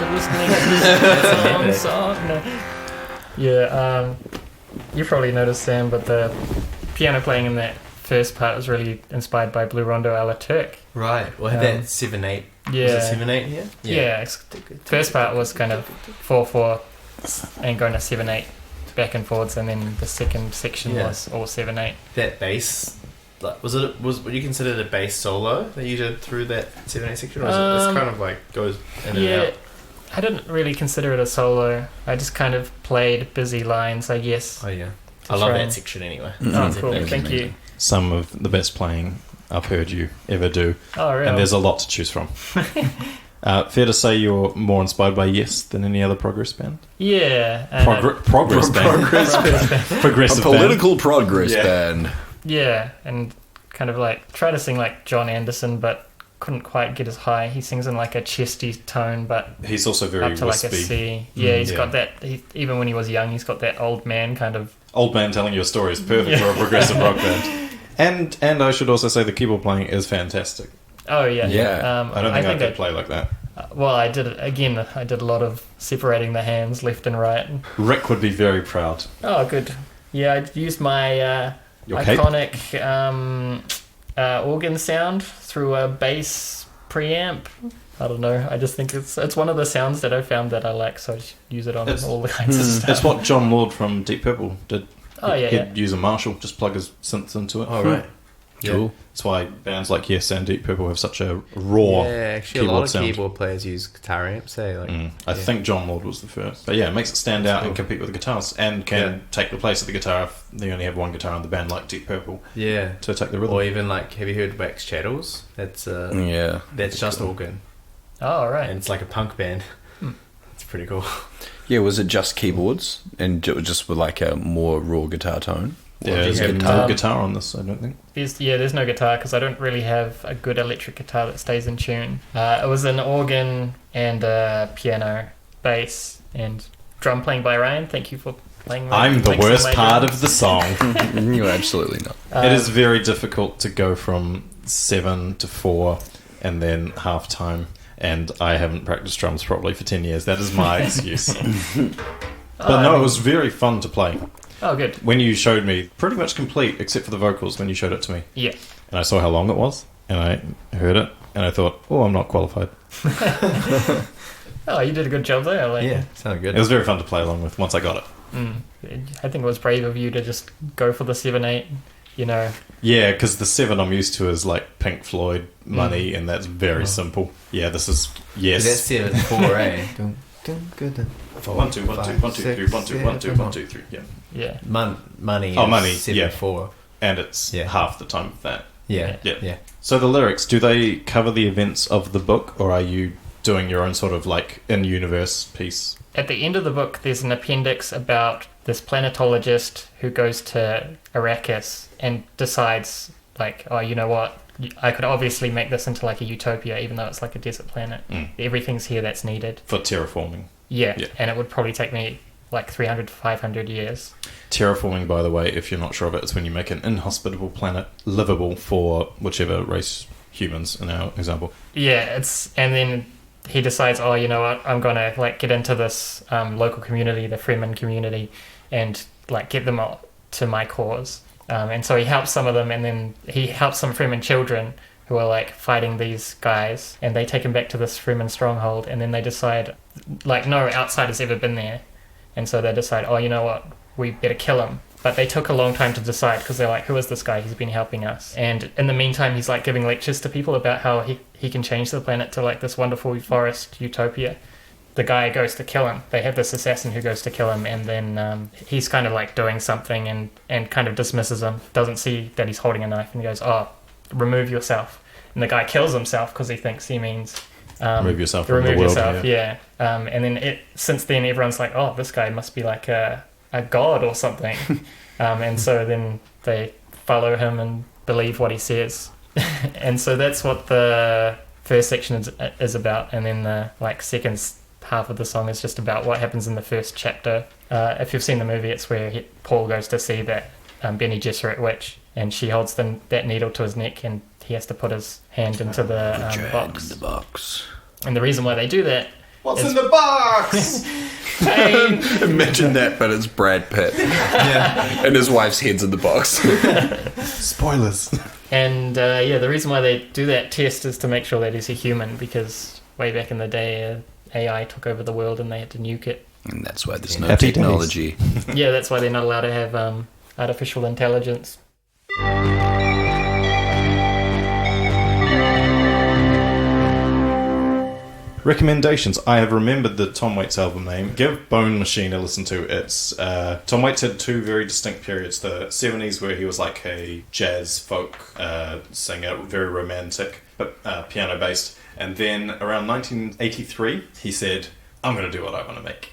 after listening to this song. No. Yeah, you probably noticed, Sam, but the piano playing in that first part was really inspired by Blue Rondo a la Turk. Right. Well, that 7/8. Yeah. Was it 7/8 here? Yeah. First part was kind of 4/4 and going to 7/8 back and forwards, and then the second section was all 7/8. That bass, like, was what you considered a bass solo that you did through that 7/8 section, or is it it's kind of like goes in and out? I didn't really consider it a solo. I just kind of played busy lines, I guess. Oh yeah, I love that section anyway. Oh, cool. Thank you. Some of the best playing I've heard you ever do. Oh, really? And there's a lot to choose from. Fair to say you're more inspired by Yes than any other progress band? Yeah. Progress band. Progressive a political band. progress band. Yeah, and kind of like try to sing like John Anderson, but couldn't quite get as high. He sings in like a chesty tone, but he's also very up to wispy. like a C. Yeah, he's got that. Even when he was young, he's got that old man kind of. Old man telling you a story is perfect for a progressive rock band. And I should also say the keyboard playing is fantastic. Oh yeah. I don't think I could play like that. Well, I did a lot of separating the hands left and right. Rick would be very proud. Oh, good. Yeah, I used my Your iconic organ sound through a bass preamp. I don't know. I just think it's one of the sounds that I found that I like, so I just use it on all the kinds of stuff. It's what John Lord from Deep Purple did. Oh yeah, He'd use a Marshall, just plug his synths into it. Oh right. Cool. That's why bands like Yes and Deep Purple have such a raw actually a lot of sound. Keyboard players use guitar amps. I think John Lord was the first. But yeah, it makes it stand out and compete with the guitars, and can take the place of the guitar if they only have one guitar in the band, like Deep Purple. Yeah. To take the rhythm. Or even like, have you heard Wax Chattels? That's that's just organ. Oh right. And it's like a punk band. It's pretty cool. Yeah, was it just keyboards and just with like a more raw guitar tone? Yeah, there's no guitar on this, I don't think. There's no guitar because I don't really have a good electric guitar that stays in tune. It was an organ and a piano, bass, and drum playing by Ryan. Thank you for playing. I'm the worst part of the song. You're absolutely not. It is very difficult to go from 7 to 4 and then half time, and I haven't practiced drums properly for 10 years. That is my excuse. But no, it was very fun to play. Oh, good. When you showed me, pretty much complete, except for the vocals, when you showed it to me. Yeah. And I saw how long it was, and I heard it, and I thought, oh, I'm not qualified. Oh, you did a good job there. Yeah, sounded good. It was very fun to play along with once I got it. I think it was brave of you to just go for the 7/8, you know. Yeah, because the 7 I'm used to is like Pink Floyd, Money, and that's very simple. Yeah, this is, yes. That's 7/4, eh? 1 2 1 2 1 2 3 1 2 1 2 1 2 3. Yeah. Yeah. Money. Oh, Money. 7/4. And it's half the time of that. Yeah. So the lyrics, do they cover the events of the book, or are you doing your own sort of like in-universe piece? At the end of the book, there's an appendix about this planetologist who goes to Arrakis and decides, like, oh, you know what? I could obviously make this into like a utopia, even though it's like a desert planet. Everything's here that's needed. For terraforming. Yeah, and it would probably take me like 300 to 500 years. Terraforming, by the way, if you're not sure of it, it's when you make an inhospitable planet livable for whichever race, humans in our example. Yeah, and then he decides, oh, you know what, I'm going to like get into this local community, the Fremen community, and like get them to my cause. And so he helps some of them, and then he helps some Fremen children who are like fighting these guys, and they take him back to this Fremen stronghold, and then they decide, like, no outsider's ever been there. And so they decide, oh, you know what, we better kill him. But they took a long time to decide because they're like, who is this guy? He's been helping us. And in the meantime, he's like giving lectures to people about how he can change the planet to like this wonderful forest utopia. The guy goes to kill him. They have this assassin who goes to kill him, and then he's kind of like doing something and kind of dismisses him, doesn't see that he's holding a knife, and he goes, oh, remove yourself. And the guy kills himself because he thinks he means... remove yourself from the world. Yeah. And then since then everyone's like, oh, this guy must be like a god or something. And so then they follow him and believe what he says. And so that's what the first section is about. And then the like second half of the song is just about what happens in the first chapter. If you've seen the movie, it's where Paul goes to see that Bene Gesserit witch, and she holds that needle to his neck, and he has to put his hand into the box. In the box. And the reason why they do that What's in the box? Imagine that, but it's Brad Pitt. Yeah. And his wife's head's in the box. Spoilers. And the reason why they do that test is to make sure that he's a human, because way back in the day, AI took over the world and they had to nuke it. And that's why there's no Happy technology. Yeah, that's why they're not allowed to have artificial intelligence. Recommendations. I have remembered the Tom Waits album name. Give Bone Machine a listen to. It's Tom Waits had two very distinct periods. The 70s, where he was like a jazz folk singer, very romantic, but piano based. And then around 1983, he said, I'm going to do what I want to make.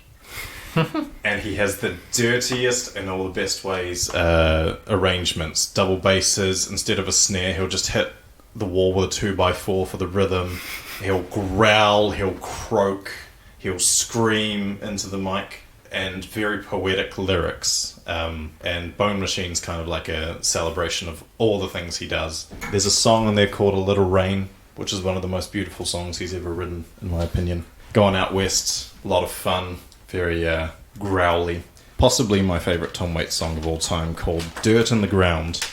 And he has the dirtiest, in all the best ways, arrangements. Double basses. Instead of a snare, he'll just hit the wall with a 2x4 for the rhythm. He'll growl, he'll croak, he'll scream into the mic, and very poetic lyrics. And Bone Machine's kind of like a celebration of all the things he does. There's a song on there called A Little Rain, which is one of the most beautiful songs he's ever written, in my opinion. Going Out West, a lot of fun, very growly. Possibly my favourite Tom Waits song of all time, called Dirt in the Ground.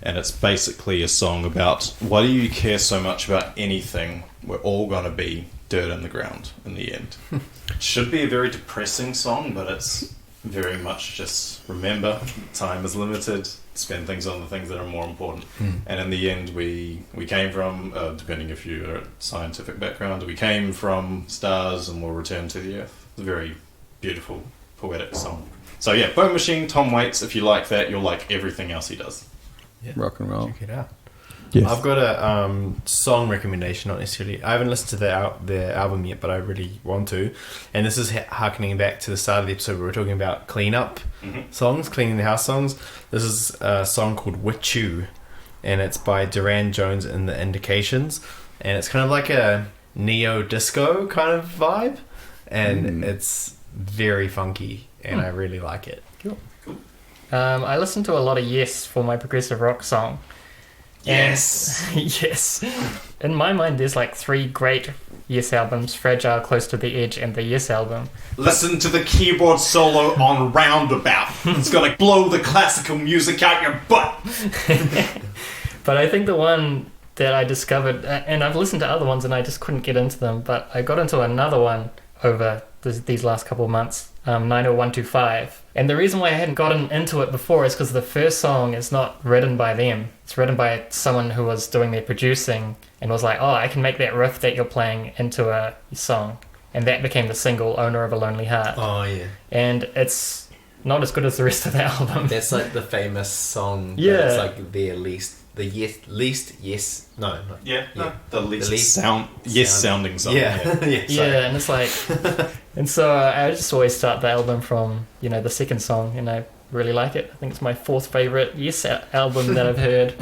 And it's basically a song about, why do you care so much about anything? We're all going to be dirt in the ground in the end. It should be a very depressing song, but it's very much just remember, time is limited, spend things on the things that are more important. And in the end, we came from, depending if you're a scientific background, we came from stars and will return to the earth. It's a very beautiful, poetic song. So yeah, Bone Machine, Tom Waits, if you like that, you'll like everything else he does. Yeah. Rock and roll. Check it out. Yes. I've got a song recommendation, not necessarily. I haven't listened to their album yet, but I really want to. And this is harkening back to the start of the episode where we were talking about cleanup songs, cleaning the house songs. This is a song called With You, and it's by Duran Jones and the Indications. And it's kind of like a neo-disco kind of vibe. And it's very funky, and I really like it. Cool. I listen to a lot of Yes for my progressive rock song. Yes! Yes. In my mind, there's like 3 great Yes albums: Fragile, Close to the Edge, and the Yes album. Listen to the keyboard solo on Roundabout. It's gonna blow the classical music out your butt. But I think the one that I discovered, and I've listened to other ones and I just couldn't get into them, but I got into another one over these last couple of months, 90125. And the reason why I hadn't gotten into it before is because the first song is not written by them. It's written by someone who was doing their producing and was like, oh, I can make that riff that you're playing into a song. And that became the single, Owner of a Lonely Heart. Oh, yeah. And it's not as good as the rest of the album. That's like the famous song. Yeah. It's like the least yes. No. The least sounding song. Yeah. Yeah, and it's like, and so I just always start the album from, the second song, and I really like it. I think it's my 4th favorite Yes album that I've heard.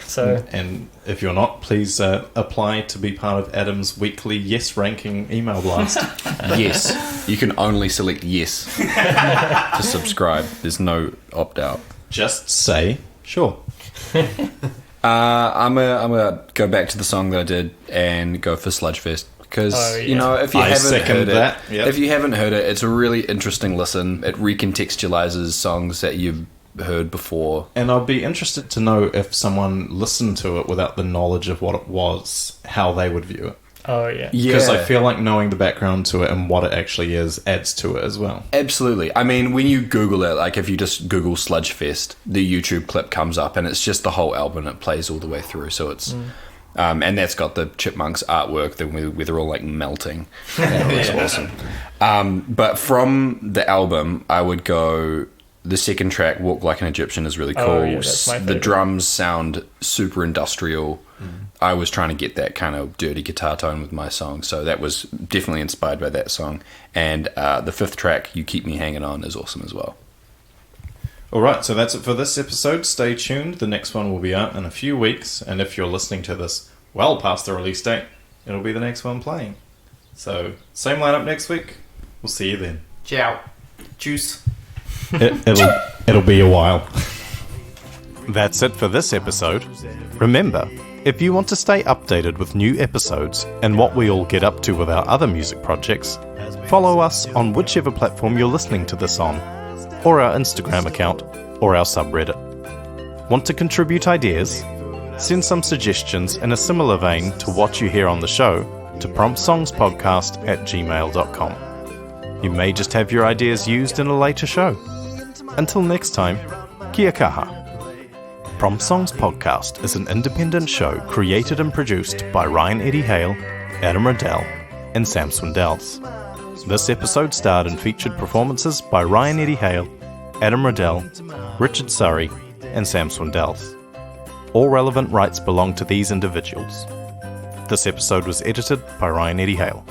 So, and if you're not, please apply to be part of Adam's weekly Yes ranking email blast. Yes. You can only select yes to subscribe. There's no opt-out. Just say sure. I'm gonna go back to the song that I did and go for Sludgefest because if you haven't heard it, if you haven't heard it, it's a really interesting listen. It recontextualizes songs that you've heard before, and I'd be interested to know if someone listened to it without the knowledge of what it was, how they would view it. Oh, yeah. Because I feel like knowing the background to it and what it actually is adds to it as well. Absolutely. I mean, when you Google it, like if you just Google Sludgefest, the YouTube clip comes up and it's just the whole album. It plays all the way through. So it's... and that's got the Chipmunks artwork where they're all like melting. That was awesome. But from the album, I would go... The second track, Walk Like an Egyptian, is really cool. Oh, yeah, that's my favorite. The drums sound super industrial. I was trying to get that kind of dirty guitar tone with my song, so that was definitely inspired by that song. And the 5th track, You Keep Me Hanging On, is awesome as well. Alright, so that's it for this episode. Stay tuned. The next one will be out in a few weeks, and if you're listening to this well past the release date, it'll be the next one playing. So, same lineup next week. We'll see you then. Ciao. Juice. It'll be a while. That's it for this episode. Remember, If you want to stay updated with new episodes and what we all get up to with our other music projects, follow us on whichever platform you're listening to this on, or our Instagram account, or our subreddit. Want to contribute ideas? Send some suggestions in a similar vein to what you hear on the show to promptsongspodcast@gmail.com. You may just have your ideas used in a later show. Until next time, kia kaha. Prompt Songs Podcast is an independent show created and produced by Ryan Eddie Hale, Adam Riddell, and Sam Swindells. This episode starred and featured performances by Ryan Eddie Hale, Adam Riddell, Richard Surrey, and Sam Swindells. All relevant rights belong to these individuals. This episode was edited by Ryan Eddie Hale.